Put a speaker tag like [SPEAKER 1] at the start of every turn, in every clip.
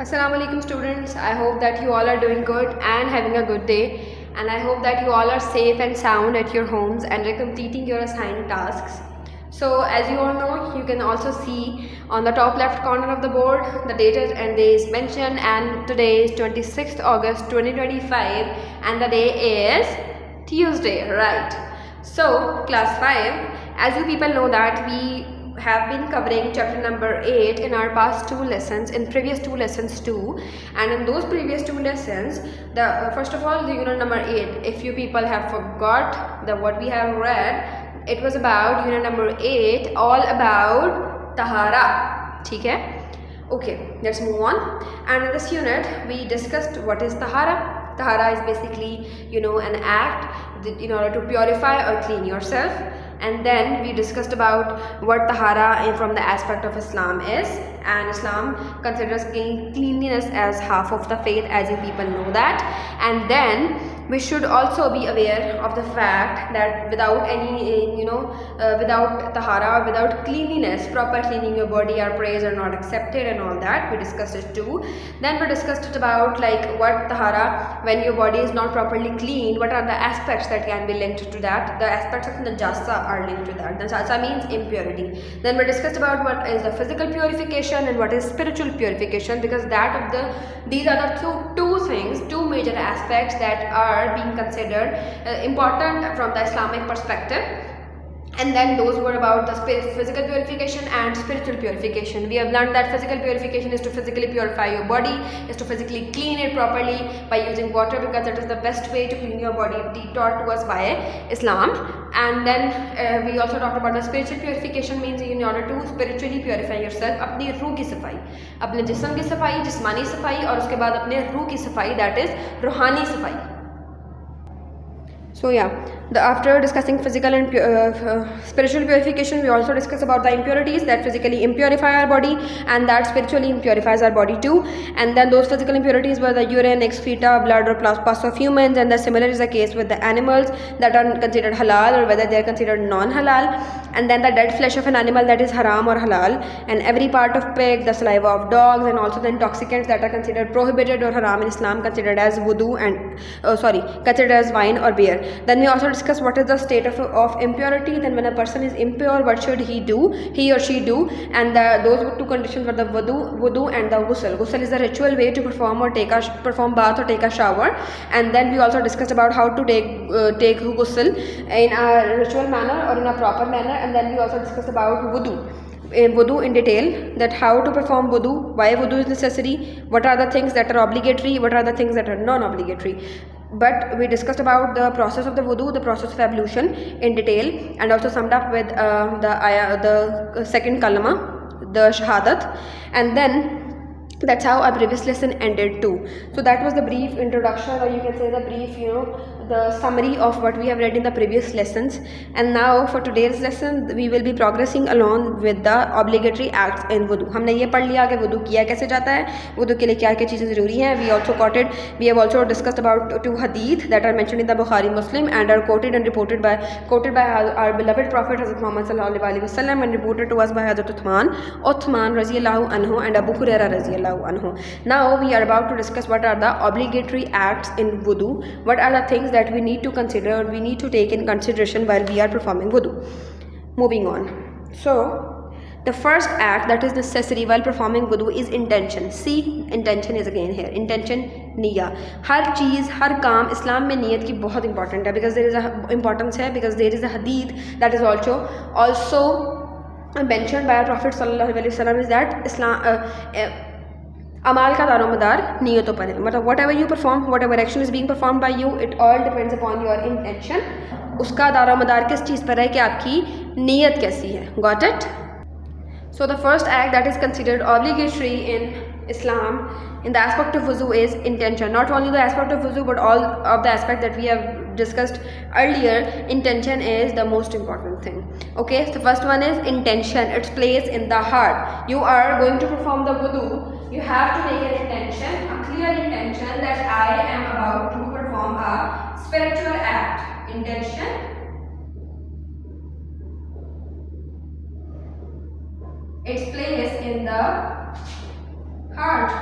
[SPEAKER 1] Assalamu alaikum students. I hope that you all are doing good and having a good day, and I hope that you all are safe and sound at your homes and are completing your assigned tasks. So as you all know, you can also see on the top left corner of the board the date and days mentioned, and today is 26th August 2025 and the day is Tuesday, right? So class 5, as you people know that we have been covering chapter number 8 in our past two lessons, in previous two lessons too, and in those previous two lessons, the first of all, the unit number 8, if you people have forgot the what we have read, it was about unit number 8, all about Tahaarah. Okay, okay, let's move on. And in this unit we discussed what is Tahaarah. Tahaarah is basically, an act in order to purify or clean yourself. And then we discussed about what Tahaarah from the aspect of Islam is, and Islam considers cleanliness as half of the faith, as you people know that. And then we should also be aware of the fact that without any, without Tahaarah, without cleanliness, proper cleaning your body, our prayers are not accepted and all that. We discussed it too. Then we discussed it about like what Tahaarah, when your body is not properly cleaned, what are the aspects that can be linked to that. The aspects of Najasa are linked to that. Najasa means impurity. Then we discussed about what is the physical purification and what is spiritual purification, because these are the two things, two major aspects that are being considered important from the Islamic perspective. And then those were about the physical purification and spiritual purification. We have learned that physical purification is to physically purify your body, is to physically clean it properly by using water, because it is the best way to clean your body, taught to us by Islam. And then we also talked about the spiritual purification, means in order to spiritually purify yourself, अपनी रूह की सफाई, अपने जिस्म की सफाई, जिस्मानी सफाई, और उसके बाद अपने रूह की सफाई, that is रूहानी सफाई. So yeah, after discussing physical and spiritual purification, we also discuss about the impurities that physically impurify our body and that spiritually impurifies our body too. And then those physical impurities were the urine, excreta, blood or pus of humans, and the similar is the case with the animals that are considered halal or whether they are considered non-halal. And then the dead flesh of an animal, that is haram or halal, and every part of pig, the saliva of dogs, and also the intoxicants that are considered prohibited or haram in Islam, considered as wudu and considered as wine or beer. Then we also discuss what is the state of impurity. Then when a person is impure, what should he or she do? And those two conditions were the wudu and the ghusl. Ghusl is the ritual way to perform bath or take a shower. And then we also discussed about how to take ghusl in a ritual manner or in a proper manner. And then we also discussed about wudu in detail, that how to perform wudu, why wudu is necessary, what are the things that are obligatory, what are the things that are non-obligatory. But we discussed about the process of the wudu, the process of ablution in detail, and also summed up with the second kalama, the shahadat. And then that's how our previous lesson ended too. So that was the brief introduction, or you can say the brief, the summary of what we have read in the previous lessons. And now for today's lesson we will be progressing along with the obligatory acts in wudu. हमने ये पढ़ लिया कि wudu किया कैसे जाता है, wudu के लिए क्या क्या चीज़ें ज़रूरी हैं. We have also discussed about two hadith that are mentioned in the Bukhari Muslim and are quoted by our beloved Prophet Hazrat Muhammad sallallahu alaihi wasallam, and reported to us by Hazrat Uthman radiyallahu anhu and Abu Hurairah radiyallahu anhu. Now we are about to discuss what are the obligatory acts in wudu, what are the things that we need to consider, we need to take in consideration while we are performing wudu. Moving on. So the first act that is necessary while performing wudu is intention. See, intention is again here. Intention, niya. हर चीज़, हर काम इस्लाम में नियत की बहुत important है, because there is a importance है, because there is a hadith that is also mentioned by our Prophet sallallahu alaihi wasallam, is that Islam अमाल का दारोमदार नियतों पर है. मतलब whatever you perform, whatever action is being performed by you, it all depends upon your intention. उसका दारोमदार किस चीज़ पर है कि आपकी नीयत कैसी है. Got it? So the first act that is considered obligatory in Islam in the aspect of wuzu is intention. Not only the aspect of wuzu, but all of the aspect that we have discussed earlier, intention is the most important thing. Okay, so first one is intention. It's placed in the heart. You are going to perform the wudu. You have to take an intention, a clear intention that I am about to perform a spiritual act. Intention. It's placed in the heart.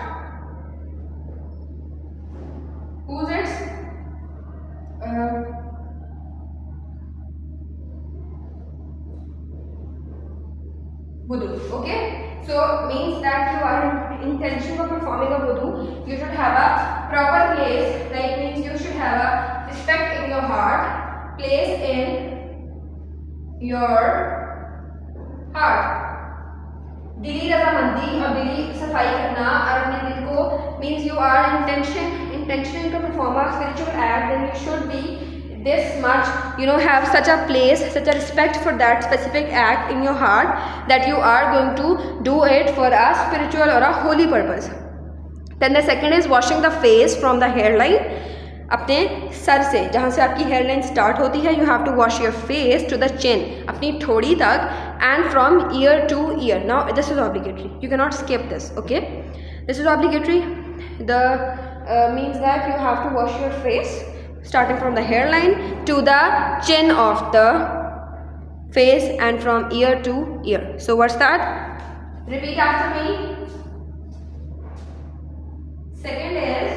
[SPEAKER 1] wudu. Okay, so means that you are in intention of performing a wudu, you should have a proper place, like means you should have a respect in your heart, place in your heart. दिली रजामंदी और दिली सफाई करना और अपने दिल को means you are intention to perform a spiritual act, then you should be this much, you know, have such a place, such a respect for that specific act in your heart that you are going to do it for a spiritual or a holy purpose. Then the second is washing the face from the hairline. अपने सर से, जहाँ से आपकी hairline start होती है, you have to wash your face to the chin, अपनी ठोड़ी तक, and from ear to ear. Now this is obligatory, you can not skip this. Okay, this is obligatory. The means that you have to wash your face starting from the hairline to the chin of the face and from ear to ear. So what's that? Repeat after me. Second is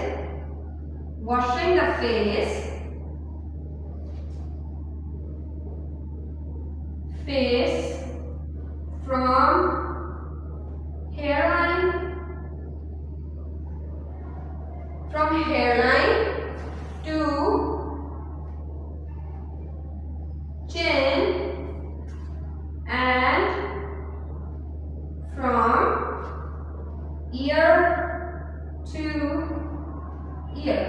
[SPEAKER 1] washing the face from hairline to chin and from ear to ear.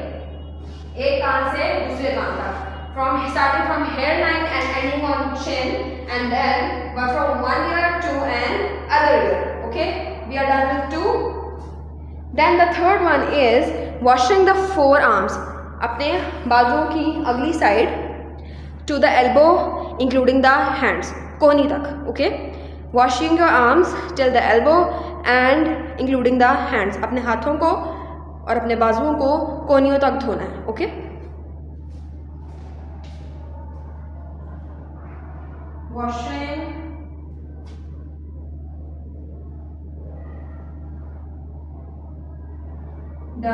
[SPEAKER 1] एक कान से दूसरे कान तक, from starting from hairline and ending on chin, and then from one ear to another ear. Okay, we are done with two. Then the third one is washing the forearms, अपने बाजुओं की अगली side, to the elbow including the hands, कोहनी तक. Okay, washing your arms till the elbow and including the hands, अपने हाथों को और अपने बाजुओं को कोहनियों तक धोना है. Okay, washing the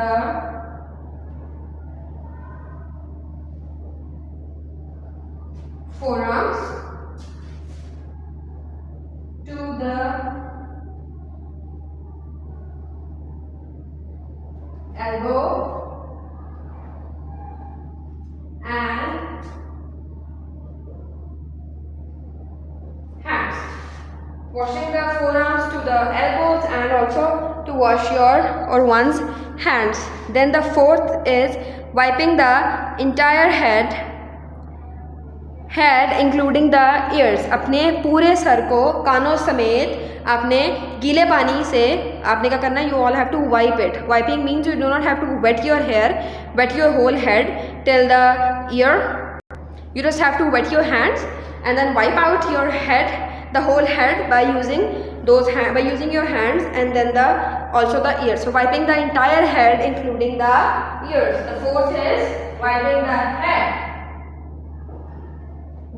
[SPEAKER 1] forearms to the elbow and hands. Washing the forearms to the elbows and also to wash your or one's hands. Then the fourth is wiping the entire head including the ears, अपने पूरे sir को कानों समेत आपने गीले पानी से आपने क्या करना है, you all have to wipe it. Wiping means you do not have to wet your hair, wet your whole head till the ear. You just have to wet your hands and then wipe out your head, the whole head, by using your hands, and then also the ears. So wiping the entire head including the ears. The fourth is wiping the head.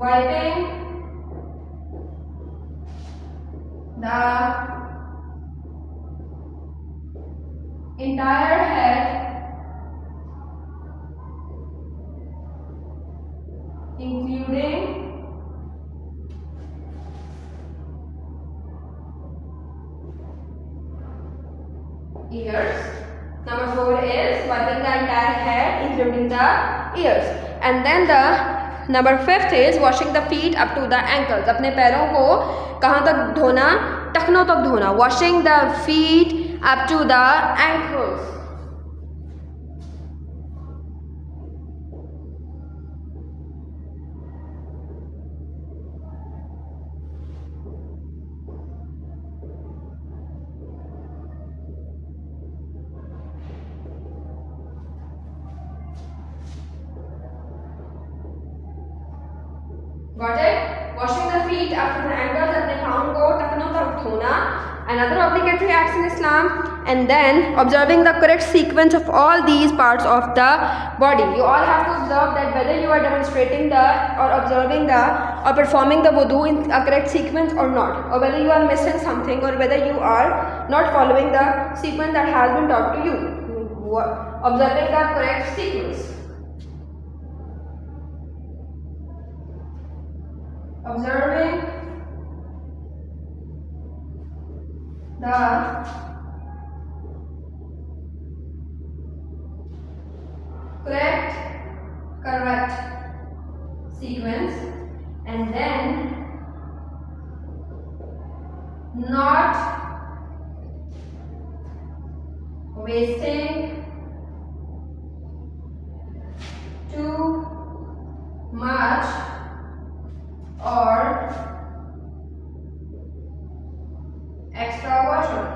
[SPEAKER 1] Wiping the entire head including ears. Number 4 is wiping the entire head including the ears. And then the number 5th is washing the feet up to the ankles. अपने पैरों को कहाँ तक धोना, टखनों तक धोना. Washing the feet up to the ankles. Got it? Washing the feet up to the ankles, अपने पाँव को टखनों तक धोना. Another obligatory acts in Islam. And then observing the correct sequence of all these parts of the body. You all have to observe that whether you are demonstrating or observing or performing the wudu in a correct sequence or not, or whether you are missing something, or whether you are not following the sequence that has been taught to you. Observing the correct sequence. Observing the correct sequence, and then not wasting too much or extra water.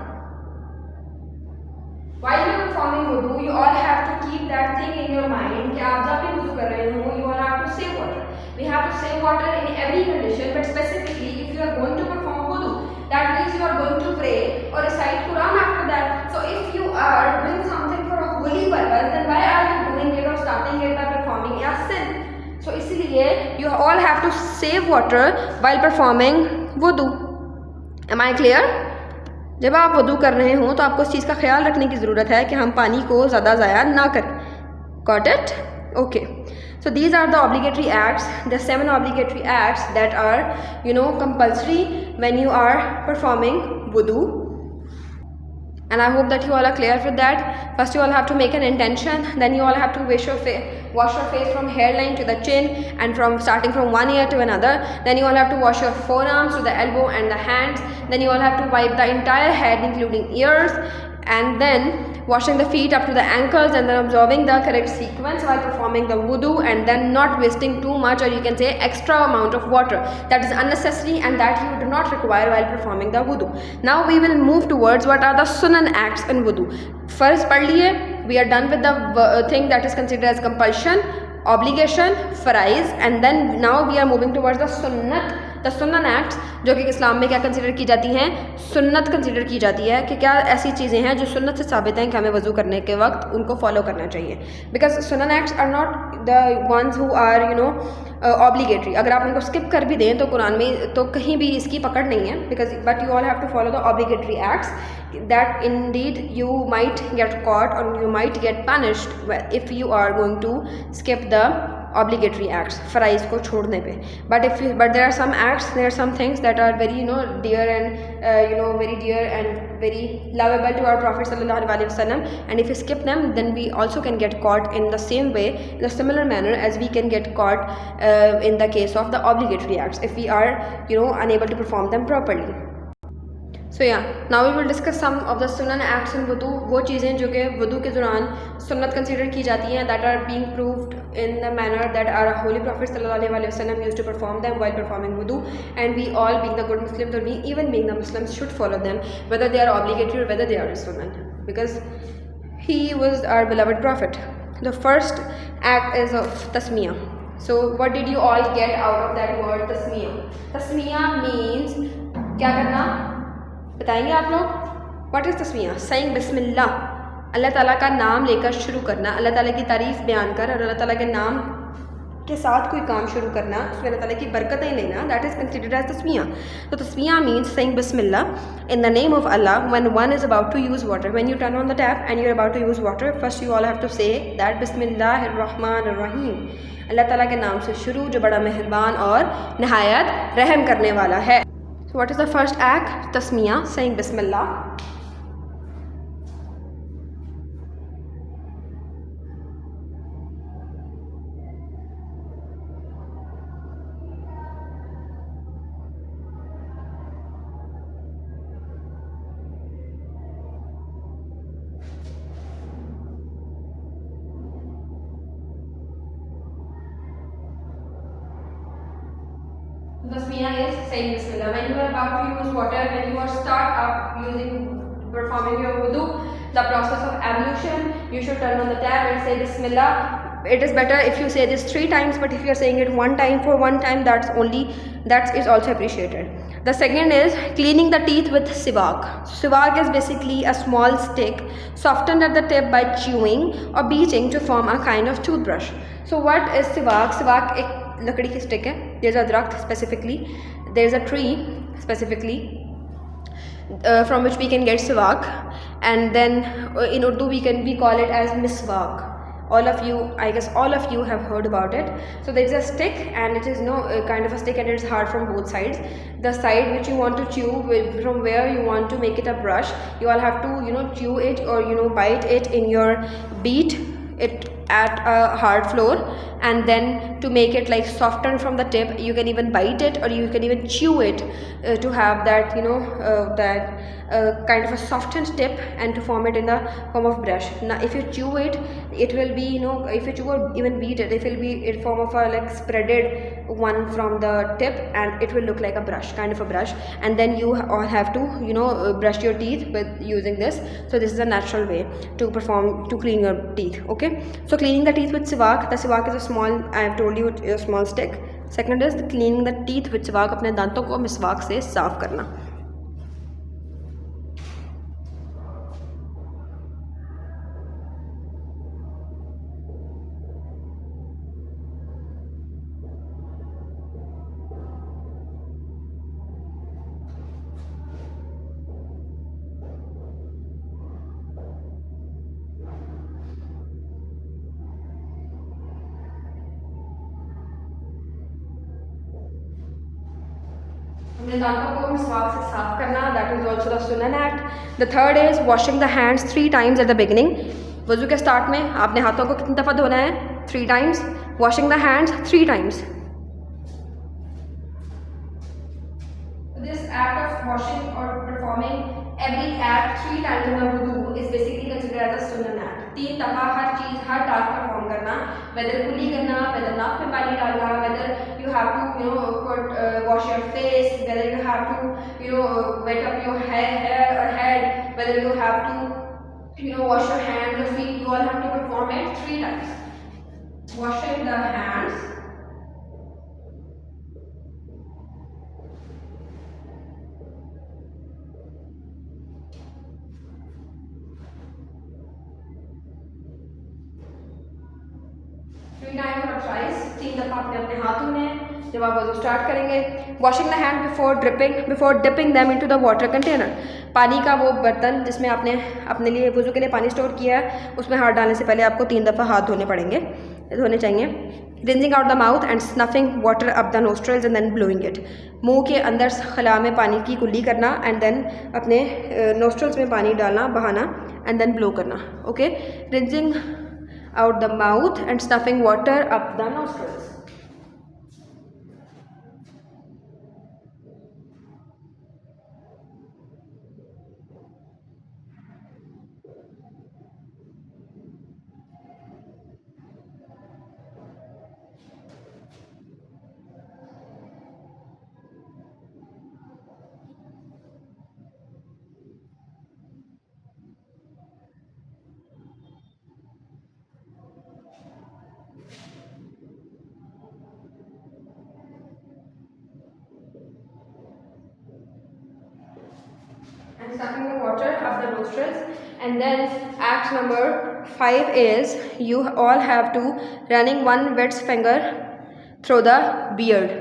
[SPEAKER 1] While you are performing wudu, you all have to keep that thing in your mind कि आप जब भी wudu कर रहे हो, you all have to save water. We have to save water in every condition, but specifically if you are going to perform wudu, that means you are going to pray or recite Quran after that. So if you are doing something for a holy purpose, then why are you doing it or starting it by performing a sin? So इसलिए you all have to save water while performing wudu. Am I clear? जब आप वुदू कर रहे हों तो आपको इस चीज़ का ख्याल रखने की ज़रूरत है कि हम पानी को ज़्यादा ज़ाया ना करें. Got it? Okay. So these are the obligatory acts, the 7 obligatory acts that are, compulsory when you are performing wudu. And I hope that you all are clear with that. First you all have to make an intention, then you all have to wash your face from hairline to the chin, and starting from one ear to another. Then you all have to wash your forearms to the elbow and the hands. Then you all have to wipe the entire head including ears, and then washing the feet up to the ankles, and then observing the correct sequence while performing the wudu, and then not wasting too much, or you can say extra amount of water that is unnecessary and that you do not require while performing the wudu. Now we will move towards what are the sunan acts in wudu. First पढ़ लिए, we are done with the thing that is considered as compulsion, obligation, fariz, and then now we are moving towards the sunnat. The sunnah acts जो कि इस्लाम में क्या consider की जाती हैं, सुन्नत कंसिडर की जाती है कि क्या ऐसी चीज़ें हैं जो सुन्नत से साबित हैं कि हमें वज़ू करने के वक्त उनको फॉलो करना चाहिए. बिकॉज सुन्नह acts are not the ones who are obligatory. अगर आप उनको स्किप कर भी दें तो कुरान में तो कहीं भी इसकी पकड़ नहीं है. Because but you all have to follow the obligatory acts that indeed you might get caught or you might get punished if you are going to skip the obligatory acts, फराइज़ को छोड़ने पे. But there are some acts, there are some things that are very dear and very dear and very lovable to our Prophet sallallahu alaihi wasallam, and if we skip them then we also can get caught in the same way, in a similar manner as we can get caught in the case of the obligatory acts if we are unable to perform them properly. So yeah, now we will discuss some of the sunan acts in wudu. वो चीज़ें जो कि wudu के दौरान सुन्नत consider की जाती हैं, that are being proved in the manner that our Holy Prophet sallallahu alaihi wasallam used to perform them while performing wudu, and we all being the good Muslims, or we even being the Muslims, should follow them whether they are obligatory or whether they are sunan, because he was our beloved Prophet. The first act is of tasmiyah. So what did you all get out of that word tasmiyah? Tasmiyah means क्या करना बताएंगे आप लोग? What is तस्मीया? Saying बिस्मिल्लाह, अल्लाह ताला का नाम लेकर शुरू करना, अल्लाह ताला की तारीफ़ बयान कर और अल्लाह ताला के नाम के साथ कोई काम शुरू करना, उसमें अल्लाह ताला की बरकतें लेना, दैट इज़ कंसिडर्ड एज तस्मीया. तो तस्मीया मीन्स सेइंग बिस्मिल्लाह इन द नेम ऑफ अल्लाह when one is about to use water. When you turn on the tap and you are about to use water, first you all have to say that बिस्मिल्लाहिर रहमानिर रहीम, अल्लाह ताला के नाम से शुरू जो बड़ा मेहरबान और नहायत रहम करने वाला है. So what is the first act? Tasmiyah, saying Bismillah. Tasmiyah is saying Bismillah. When you are about to use water, when you are start up performing your wudu, the process of ablution, you should turn on the tap and say Bismillah. It is better if you say this 3 times, but if you are saying it one time, that is also appreciated. The second is cleaning the teeth with siwak. Siwak is basically a small stick softened at the tip by chewing or beating to form a kind of toothbrush. So what is siwak? Siwak एक लकड़ी की stick है. There's a दरख्त specifically, there's a tree specifically from which we can get siwak, and then in Urdu we call it as miswak. All of you, I guess all of you have heard about it. So there is a stick, and it is kind of a stick, and it is hard from both sides. The side which you want to chew from where you want to make it a brush, you all have to chew it, or bite it in your beat it at a hard floor, and then to make it like soften from the tip, you can even bite it or you can even chew it to have that kind of a softened tip, and to form it in the form of brush. Now if you chew it, it will be if you chew or even beat it, it will be in form of a like spreaded one from the tip, and it will look like a brush, kind of a brush. And then you all have to brush your teeth with using this. So this is a natural way to clean your teeth. Okay, so cleaning the teeth with siwak. The siwak is a small, I have told you, a small stick. Second is cleaning the teeth with siwak. अपने दांतों को मिसवाक से साफ करना. अपने दांतों को मिसवाक से साफ करना, दैट इज ऑल्सो द सुनन act. The third is washing the hands 3 times at the beginning. वजू के स्टार्ट में आपने हाथों को कितनी दफ़ा धोना है? 3 times. Washing the hands 3 times. This act of washing or performing every act 3 times in the wudu is basically considered as a sunan act. 3 दफ़ा हर टास्क परफॉर्म करना, वेदर कुली करना, वेदर नाक में पानी डालना, weather you have to wash your face, whether you have to wet up your hair or head, whether you have to wash your hands, your feet. You all have to perform it 3 times. Washing the hands, तीन दफ़ा आपने अपने हाथों में जब आप वज़ू start करेंगे. Washing the hand before dipping them into the water container. पानी का वो बर्तन जिसमें आपने अपने लिए वज़ू के लिए पानी स्टोर किया है, उसमें हाथ डालने से पहले आपको 3 दफ़ा हाथ धोने चाहिए. Rinsing out the mouth and snuffing water up the nostrils and then blowing it. मुंह के अंदर खला में पानी की कुल्ली करना, एंड देन अपने नोस्ट्रल्स में पानी डालना, बहाना, एंड देन ब्लो करना. Okay, rinsing out the mouth and stuffing water up the nostrils. And sucking the water up the nostrils. And then act number 5 is you all have to running one wet finger through the beard.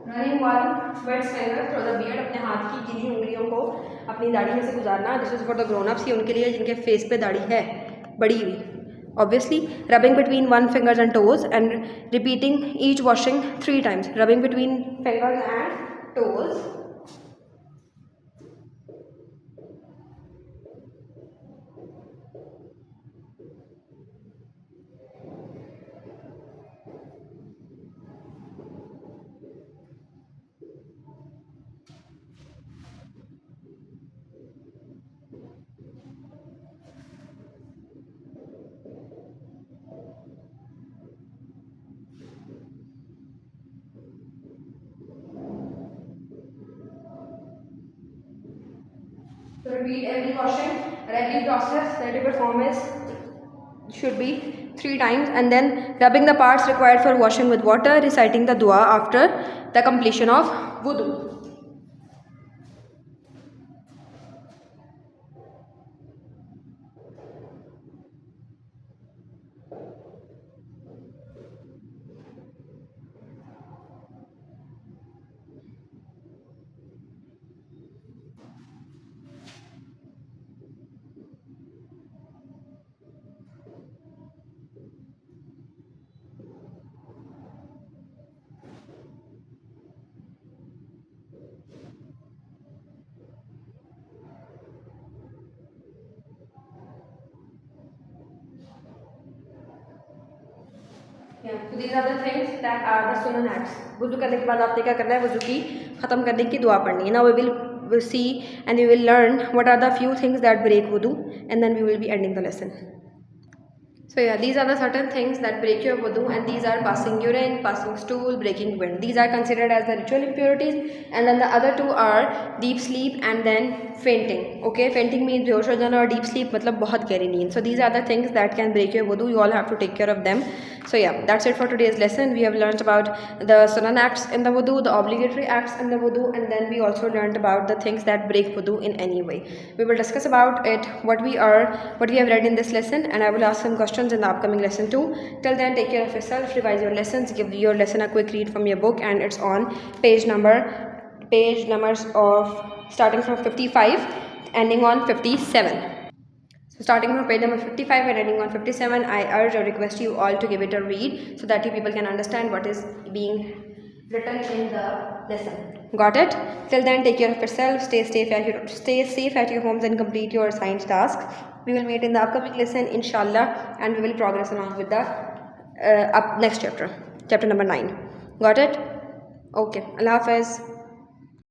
[SPEAKER 1] Running one wet finger through the beard. अपने हाथ की गीली उंगलियों को अपनी दाढ़ी में से गुजारना. This is for the grown ups, ये उनके लिए जिनके फेस पे दाढ़ी है बड़ी हुई. Obviously rubbing between one fingers and toes and repeating each washing 3 times. Rubbing between fingers and toes. So repeat every washing or every process that you perform should be 3 times, and then rubbing the parts required for washing with water, reciting the dua after the completion of wudu. So these are the things that are the sunan acts. वुज़ू करने के बाद आपने क्या करना है, वुज़ू की ख़त्म करने की दुआ पढ़नी है. Now we will see and we will learn what are the few things that break wudu, and then we will be ending the lesson. So yeah, these are the certain things that break your wudu, and these are passing urine, passing stool, breaking wind. These are considered as the ritual impurities, and then the other two are deep sleep and then fainting. Okay, fainting means behosh ho jana, or deep sleep matlab bahut gehri neend. So these are the things that can break your wudu. You all have to take care of them. So yeah, that's it for today's lesson. We have learned about the sunan acts in the wudu, the obligatory acts in the wudu, and then we also learned about the things that break wudu in any way. We will discuss about it, what we have read in this lesson, and I will ask some questions in the upcoming lesson too. Till then, take care of yourself, revise your lessons, give your lesson a quick read from your book, and it's on page numbers of starting from 55 ending on 57. So starting from page number 55 and ending on 57, I urge or request you all to give it a read so that you people can understand what is being written in the lesson. Got it? Till then, take care of yourself, stay safe at your homes, and complete your assigned tasks. We will meet in the upcoming lesson, inshallah, and we will progress along with the next chapter number 9. Got it? Okay. Allah Hafiz.